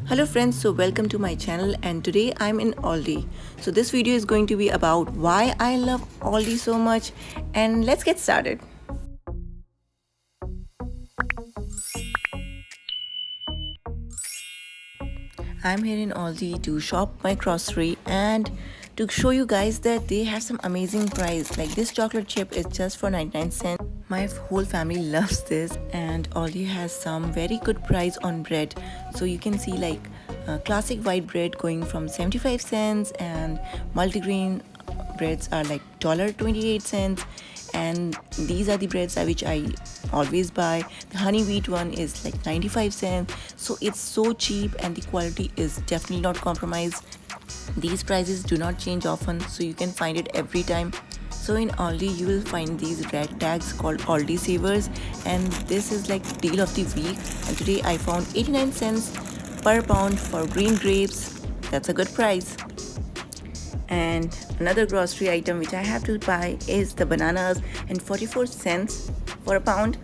Hello friends, so welcome to my channel and today I'm in Aldi. So this video is going to be about why I love Aldi so much and let's get started. I'm here in Aldi to shop my grocery and to show you guys that they have some amazing price. Like this chocolate chip is just for 99 cents. My whole family loves this and Aldi has some very good price on bread. So you can see like classic white bread going from 75 cents and multigrain breads are like $1.28, and these are the breads which I always buy. The honey wheat one is like 95 cents, so it's so cheap and the quality is definitely not compromised. These prices do not change often, so you can find it every time. So in Aldi you will find these red tags called Aldi Savers, and this is like deal of the week, and today I found 89 cents per pound for green grapes. That's a good price. And another grocery item which I have to buy is the bananas, and 44 cents for a pound.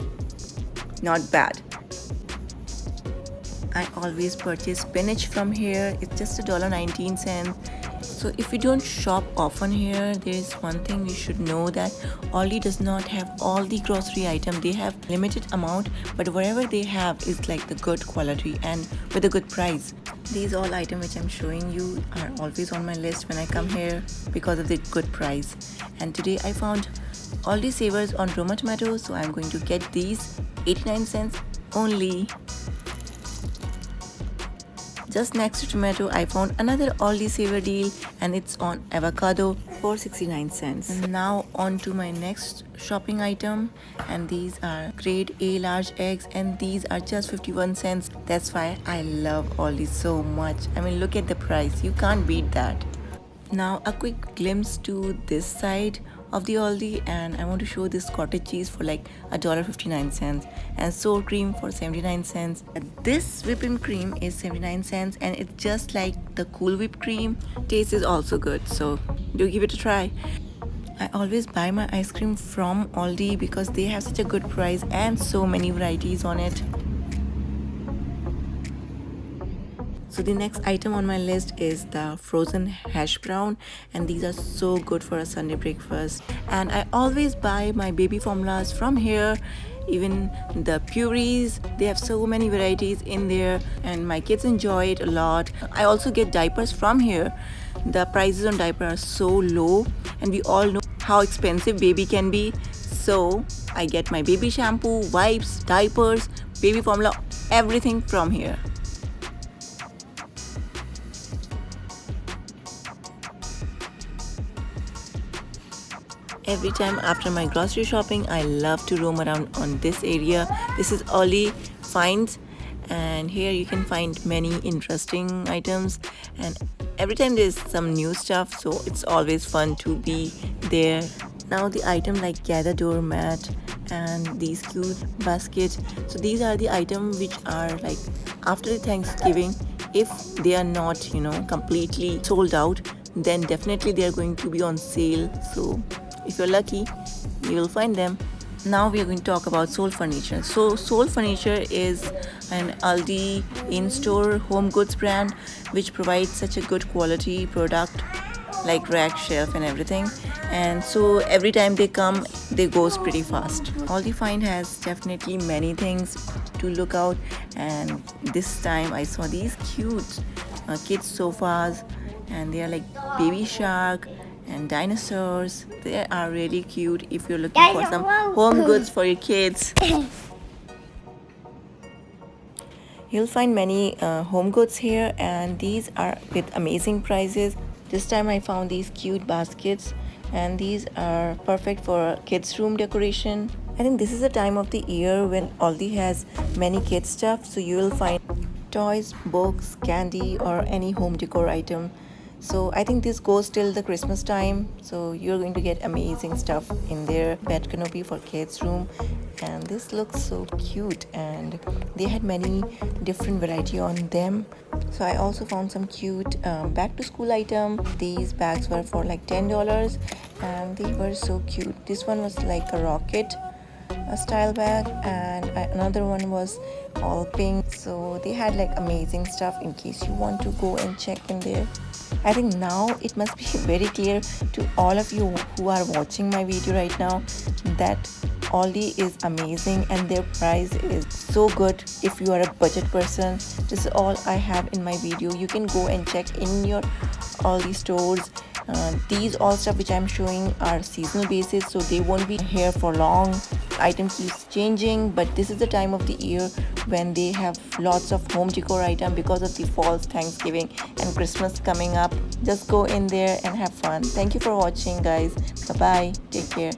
Not bad. I always purchase spinach from here. It's just $1.19. So if you don't shop often here, there is one thing you should know, that Aldi does not have all the grocery item. They have limited amount, but whatever they have is like the good quality and with a good price. These all items which I'm showing you are always on my list when I come here because of the good price. And today I found Aldi Savers on Roma tomatoes, so I'm going to get these 89 cents only. Just next to tomato, I found another Aldi Saver deal, and it's on avocado for 69 cents. And now on to my next shopping item, and these are grade A large eggs, and these are just 51 cents. That's why I love Aldi so much. I mean, look at the price. You can't beat that. Now a quick glimpse to this side of the Aldi, and I want to show this cottage cheese for like $1.59 and sour cream for 79 cents. This whipping cream is 79 cents and it's just like the Cool Whip cream. Taste is also good, so do give it a try. I always buy my ice cream from Aldi because they have such a good price and so many varieties on it. So the next item on my list is the frozen hash brown, and these are so good for a Sunday breakfast. And I always buy my baby formulas from here, even the purees. They have so many varieties in there and my kids enjoy it a lot. I also get diapers from here. The prices on diaper are so low, and we all know how expensive baby can be. So I get my baby shampoo, wipes, diapers, baby formula, everything from here. Every time after my grocery shopping, I love to roam around on this area. This is Aldi Finds, and here you can find many interesting items, and every time there's some new stuff, so it's always fun to be there. Now the item like gather doormat and these cute baskets, so these are the items which are like after the Thanksgiving. If they are not completely sold out, then definitely they are going to be on sale. So if you're lucky, you will find them. Now we are going to talk about Soul Furniture. So Soul Furniture is an Aldi in-store home goods brand which provides such a good quality product like rack, shelf and everything. And so every time they come, they goes pretty fast. Aldi Find has definitely many things to look out, and this time I saw these cute kids sofas, and they are like baby shark and dinosaurs. They are really cute if you're looking for some home goods for your kids. You'll find many home goods here, and these are with amazing prices. This time I found these cute baskets, and these are perfect for kids room decoration. I think this is the time of the year when Aldi has many kids stuff, so you will find toys, books, candy or any home decor item. So I think this goes till the Christmas time, so you're going to get amazing stuff in there. Bed canopy for kids room, and this looks so cute, and they had many different variety on them. So I also found some cute back to school item. These bags were for like $10 and they were so cute. This one was like a rocket style bag, and another one was all pink. So they had like amazing stuff in case you want to go and check in there. I think now it must be very clear to all of you who are watching my video right now that Aldi is amazing and their price is so good. If you are a budget person, this is all I have in my video. You can go and check in your Aldi stores. These all stuff which I'm showing are seasonal basis, so they won't be here for long. Item keeps changing, but this is the time of the year when they have lots of home decor item because of the falls, Thanksgiving and Christmas coming up. Just go in there and have fun. Thank you for watching, guys. Bye bye, take care.